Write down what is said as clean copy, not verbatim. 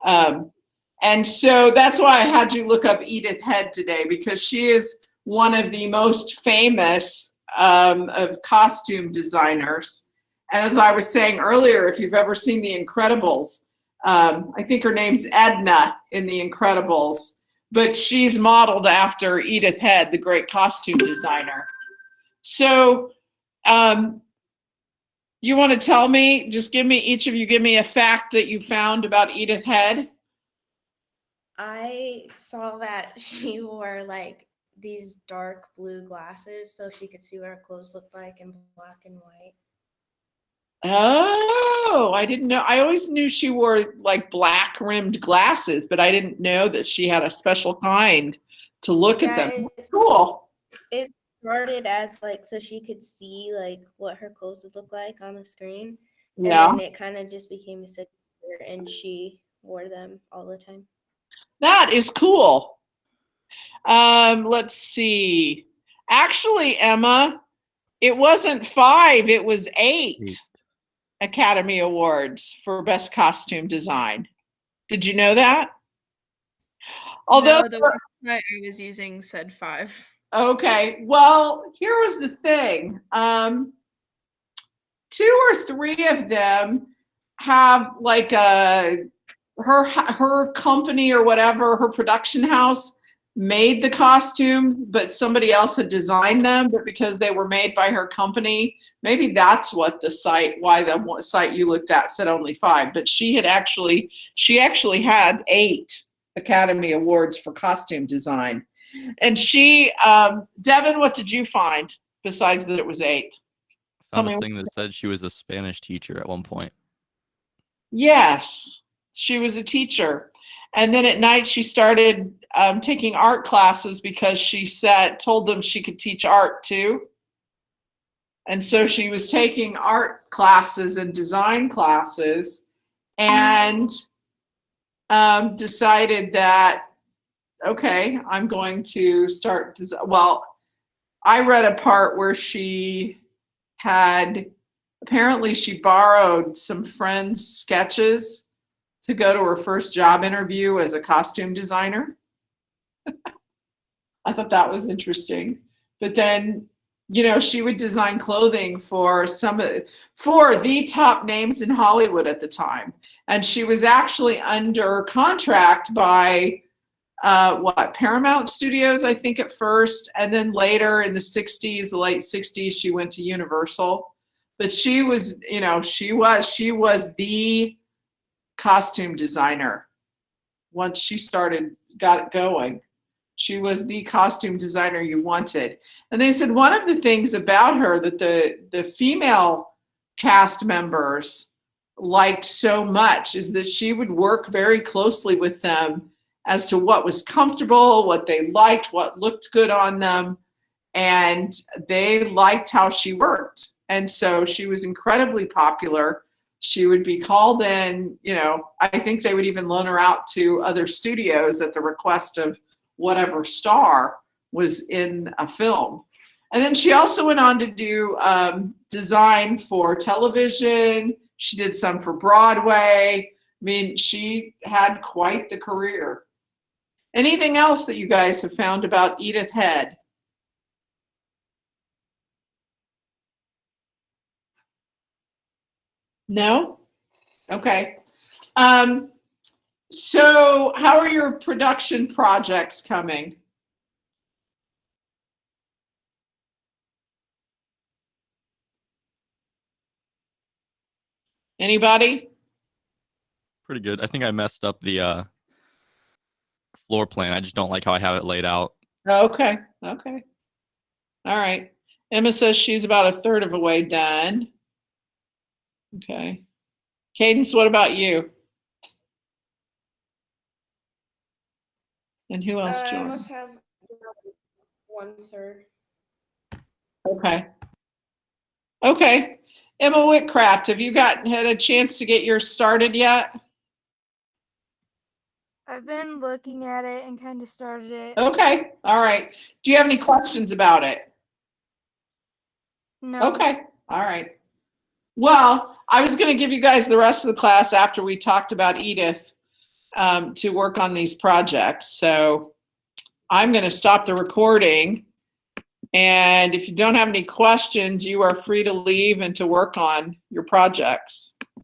Um, and so that's why I had you look up Edith Head today, because she is one of the most famous of costume designers. And as I was saying earlier, if you've ever seen The Incredibles, I think her name's Edna in The Incredibles, but she's modeled after Edith Head, the great costume designer. So you want to tell me, just give me, each of you give me a fact that you found about Edith Head? I saw that she wore like these dark blue glasses so she could see what her clothes looked like in black and white. Oh, I didn't know. I always knew she wore like black rimmed glasses, but I didn't know that she had a special kind to look at them. Cool. It started as like so she could see like what her clothes would look like on the screen. Yeah. And then it kind of just became a signature and she wore them all the time. That is cool. Let's see. Actually, Emma, it wasn't 5, it was 8 Academy Awards for Best Costume Design. Did you know that? Although no, the website I was using said 5. Okay, well, here was the thing. 2 or 3 of them have like her company or whatever, her production house made the costumes, but somebody else had designed them, but because they were made by her company, maybe that's what the site, why the site you looked at said only 5, but she actually had 8 Academy Awards for costume design. And she, Devin, what did you find besides that it was 8? I found a thing that said she was a Spanish teacher at one point. Yes, she was a teacher. And then at night she started taking art classes because she told them she could teach art too. And so she was taking art classes and design classes and decided that, okay, I'm going to start. Well, I read a part where she apparently she borrowed some friends' sketches to go to her first job interview as a costume designer. I thought that was interesting. But then, you know, she would design clothing for the top names in Hollywood at the time. And she was actually under contract by Paramount Studios, I think at first. And then later in the 60s, the late 60s, she went to Universal. But she was, you know, she was the costume designer. Once she got it going, she was the costume designer you wanted. And they said one of the things about her that the female cast members liked so much is that she would work very closely with them as to what was comfortable, what they liked, what looked good on them, and they liked how she worked. And so she was incredibly popular. She would be called in, you know, I think they would even loan her out to other studios at the request of whatever star was in a film. And then she also went on to do design for television. She did some for Broadway. I mean, she had quite the career. Anything else that you guys have found about Edith Head? No? Okay. So how are your production projects coming? Anybody? Pretty good. I think I messed up the floor plan. I just don't like how I have it laid out. Okay. Okay. All right. Emma says she's about a third of the way done. Okay. Cadence, what about you? And who else joined? I must have 1/3. Okay. Okay. Emma Whitcraft, have you had a chance to get yours started yet? I've been looking at it and kind of started it. Okay. All right. Do you have any questions about it? No. Okay. All right. Well, I was going to give you guys the rest of the class after we talked about Edith. to work on these projects. So I'm going to stop the recording. And if you don't have any questions, you are free to leave and to work on your projects.